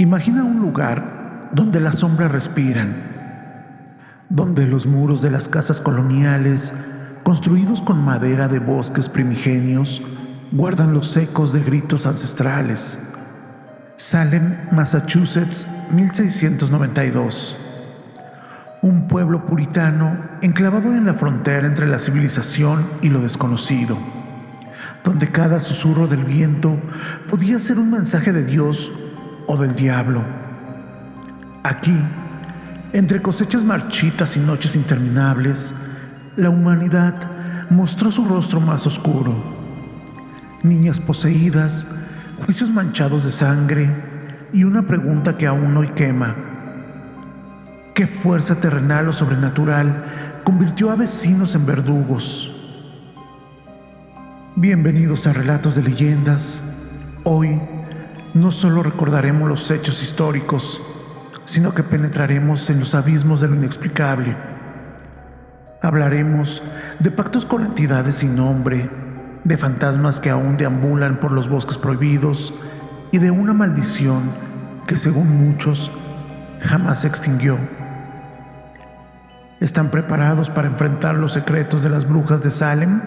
Imagina un lugar donde las sombras respiran, donde los muros de las casas coloniales, construidos con madera de bosques primigenios, guardan los ecos de gritos ancestrales. Salem, Massachusetts, 1692. Un pueblo puritano enclavado en la frontera entre la civilización y lo desconocido, donde cada susurro del viento podía ser un mensaje de Dios o del diablo. Aquí, entre cosechas marchitas y noches interminables, la humanidad mostró su rostro más oscuro. Niñas poseídas, juicios manchados de sangre y una pregunta que aún hoy quema. ¿Qué fuerza terrenal o sobrenatural convirtió a vecinos en verdugos? Bienvenidos a Relatos de Leyendas. Hoy no solo recordaremos los hechos históricos, sino que penetraremos en los abismos de lo inexplicable. Hablaremos de pactos con entidades sin nombre, de fantasmas que aún deambulan por los bosques prohibidos y de una maldición que, según muchos, jamás se extinguió. ¿Están preparados para enfrentar los secretos de las brujas de Salem?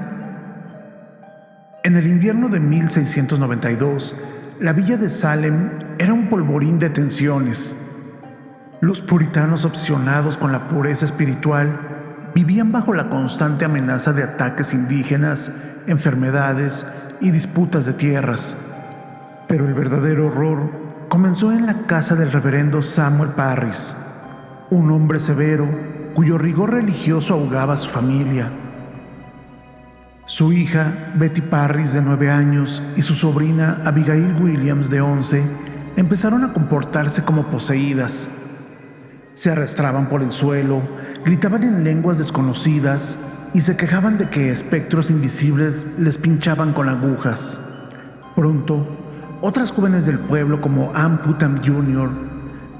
En el invierno de 1692, la villa de Salem era un polvorín de tensiones. Los puritanos, obsesionados con la pureza espiritual, vivían bajo la constante amenaza de ataques indígenas, enfermedades y disputas de tierras. Pero el verdadero horror comenzó en la casa del reverendo Samuel Parris, un hombre severo cuyo rigor religioso ahogaba a su familia. Su hija, Betty Parris, de 9 años, y su sobrina, Abigail Williams, de 11, empezaron a comportarse como poseídas. Se arrastraban por el suelo, gritaban en lenguas desconocidas y se quejaban de que espectros invisibles les pinchaban con agujas. Pronto, otras jóvenes del pueblo como Ann Putnam Jr.,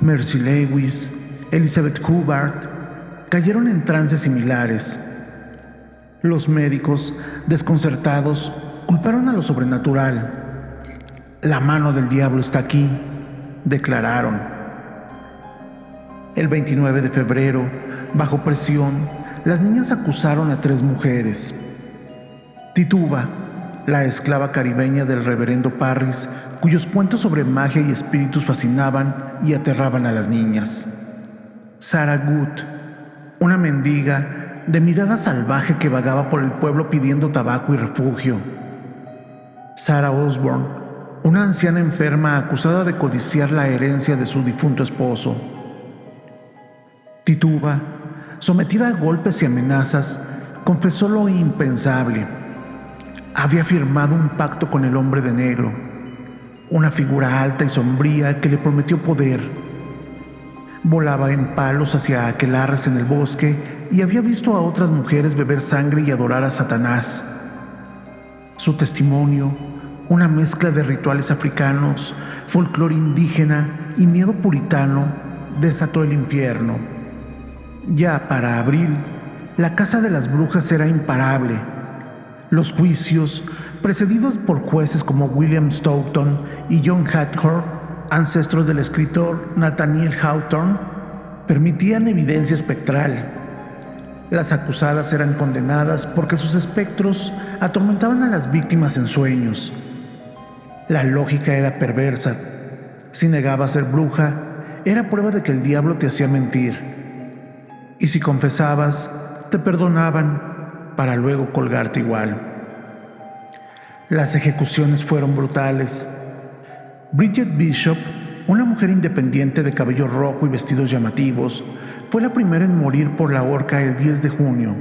Mercy Lewis, Elizabeth Hubbard, cayeron en trances similares. Los médicos, desconcertados, culparon a lo sobrenatural. La mano del diablo está aquí, declararon. El 29 de febrero, bajo presión, las niñas acusaron a 3 mujeres. Tituba, la esclava caribeña del reverendo Parris, cuyos cuentos sobre magia y espíritus fascinaban y aterraban a las niñas. Sarah Good, una mendiga de mirada salvaje que vagaba por el pueblo pidiendo tabaco y refugio. Sarah Osborne, una anciana enferma acusada de codiciar la herencia de su difunto esposo. Tituba, sometida a golpes y amenazas, confesó lo impensable. Había firmado un pacto con el hombre de negro, una figura alta y sombría que le prometió poder. Volaba en palos hacia aquelarres en el bosque y había visto a otras mujeres beber sangre y adorar a Satanás. Su testimonio, una mezcla de rituales africanos, folclore indígena y miedo puritano, desató el infierno. Ya para abril, la casa de las brujas era imparable. Los juicios, precedidos por jueces como William Stoughton y John Hathorne, ancestros del escritor Nathaniel Hawthorne, permitían evidencia espectral. Las acusadas eran condenadas porque sus espectros atormentaban a las víctimas en sueños. La lógica era perversa. Si negabas ser bruja, era prueba de que el diablo te hacía mentir. Y si confesabas, te perdonaban para luego colgarte igual. Las ejecuciones fueron brutales. Bridget Bishop, una mujer independiente de cabello rojo y vestidos llamativos, fue la primera en morir por la horca el 10 de junio.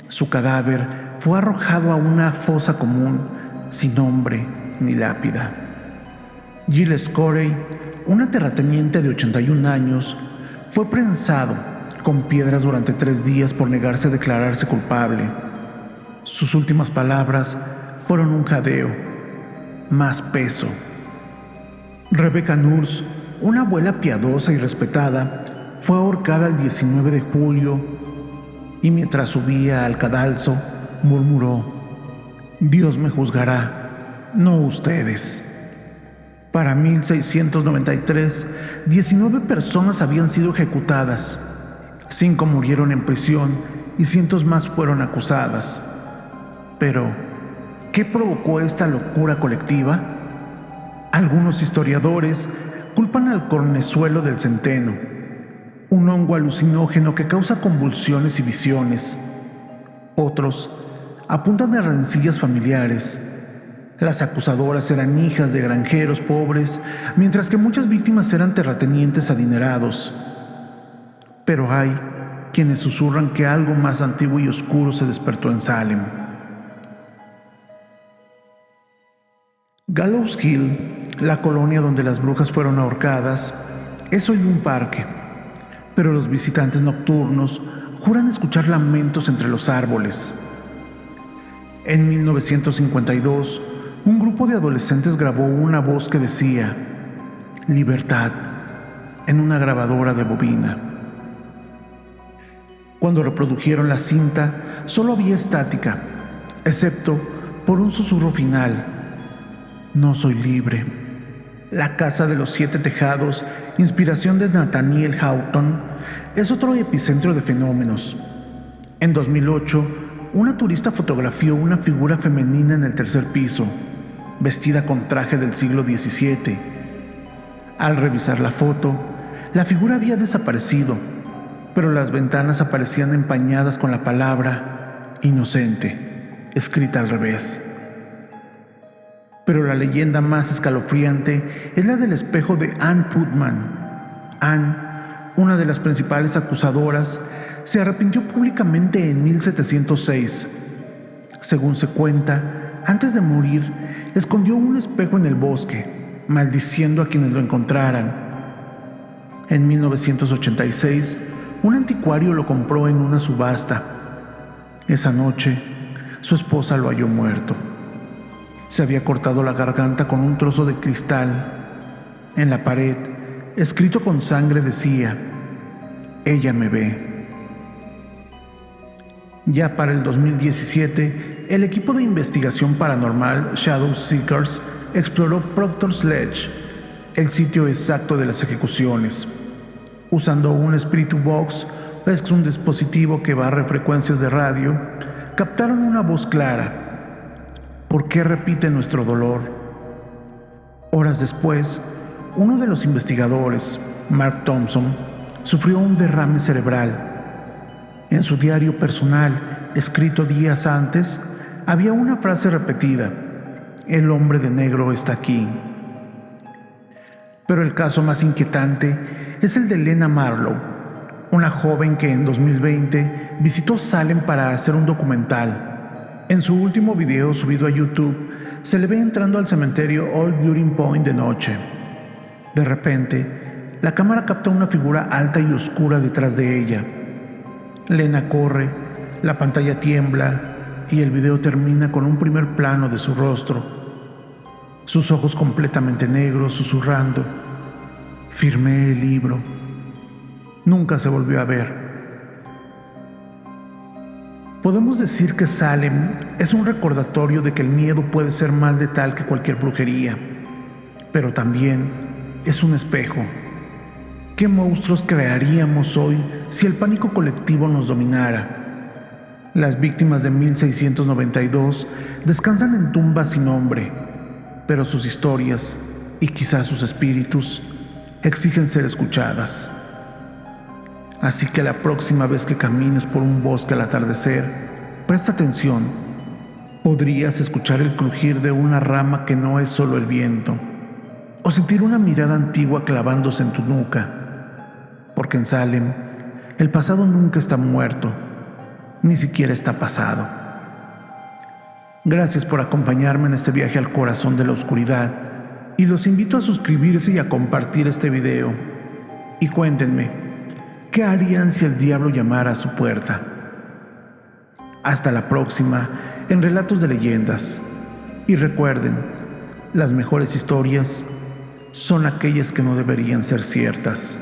Su cadáver fue arrojado a una fosa común, sin nombre ni lápida. Giles Corey, una terrateniente de 81 años, fue prensado con piedras durante 3 días por negarse a declararse culpable. Sus últimas palabras fueron un jadeo: más peso. Rebecca Nurse, una abuela piadosa y respetada, fue ahorcada el 19 de julio y mientras subía al cadalso murmuró: Dios me juzgará, no ustedes. Para 1693, 19 personas habían sido ejecutadas, 5 murieron en prisión y cientos más fueron acusadas. Pero, ¿qué provocó esta locura colectiva? Algunos historiadores culpan al cornezuelo del centeno, un hongo alucinógeno que causa convulsiones y visiones. Otros apuntan a rencillas familiares. Las acusadoras eran hijas de granjeros pobres, mientras que muchas víctimas eran terratenientes adinerados. Pero hay quienes susurran que algo más antiguo y oscuro se despertó en Salem. Gallows Hill, la colonia donde las brujas fueron ahorcadas, es hoy un parque, pero los visitantes nocturnos juran escuchar lamentos entre los árboles. En 1952, un grupo de adolescentes grabó una voz que decía «Libertad» en una grabadora de bobina. Cuando reprodujeron la cinta, solo había estática, excepto por un susurro final: «No soy libre». La Casa de los 7 Tejados, inspiración de Nathaniel Hawthorne, es otro epicentro de fenómenos. En 2008, una turista fotografió una figura femenina en el tercer piso, vestida con traje del siglo XVII. Al revisar la foto, la figura había desaparecido, pero las ventanas aparecían empañadas con la palabra «inocente», escrita al revés. Pero la leyenda más escalofriante es la del espejo de Ann Putnam. Ann, una de las principales acusadoras, se arrepintió públicamente en 1706. Según se cuenta, antes de morir, escondió un espejo en el bosque, maldiciendo a quienes lo encontraran. En 1986, un anticuario lo compró en una subasta. Esa noche, su esposa lo halló muerto. Se había cortado la garganta con un trozo de cristal. En la pared, escrito con sangre, decía: «Ella me ve». Ya para el 2017, el equipo de investigación paranormal Shadow Seekers exploró Proctor's Ledge, el sitio exacto de las ejecuciones. Usando un Spirit Box, es un dispositivo que barre frecuencias de radio, captaron una voz clara. ¿Por qué repite nuestro dolor? Horas después, uno de los investigadores, Mark Thompson, sufrió un derrame cerebral. En su diario personal, escrito días antes, había una frase repetida: «El hombre de negro está aquí». Pero el caso más inquietante es el de Lena Marlowe, una joven que en 2020 visitó Salem para hacer un documental. En su último video subido a YouTube, se le ve entrando al cementerio Old Burying Point de noche. De repente, la cámara capta una figura alta y oscura detrás de ella. Lena corre, la pantalla tiembla y el video termina con un primer plano de su rostro. Sus ojos completamente negros, susurrando: «Firmé el libro». Nunca se volvió a ver. Podemos decir que Salem es un recordatorio de que el miedo puede ser más letal que cualquier brujería, pero también es un espejo. ¿Qué monstruos crearíamos hoy si el pánico colectivo nos dominara? Las víctimas de 1692 descansan en tumbas sin nombre, pero sus historias, y quizás sus espíritus, exigen ser escuchadas. Así que la próxima vez que camines por un bosque al atardecer, presta atención. Podrías escuchar el crujir de una rama que no es solo el viento, o sentir una mirada antigua clavándose en tu nuca. Porque en Salem, el pasado nunca está muerto, ni siquiera está pasado. Gracias por acompañarme en este viaje al corazón de la oscuridad, y los invito a suscribirse y a compartir este video. Y cuéntenme, ¿qué harían si el diablo llamara a su puerta? Hasta la próxima en Relatos de Leyendas. Y recuerden, las mejores historias son aquellas que no deberían ser ciertas.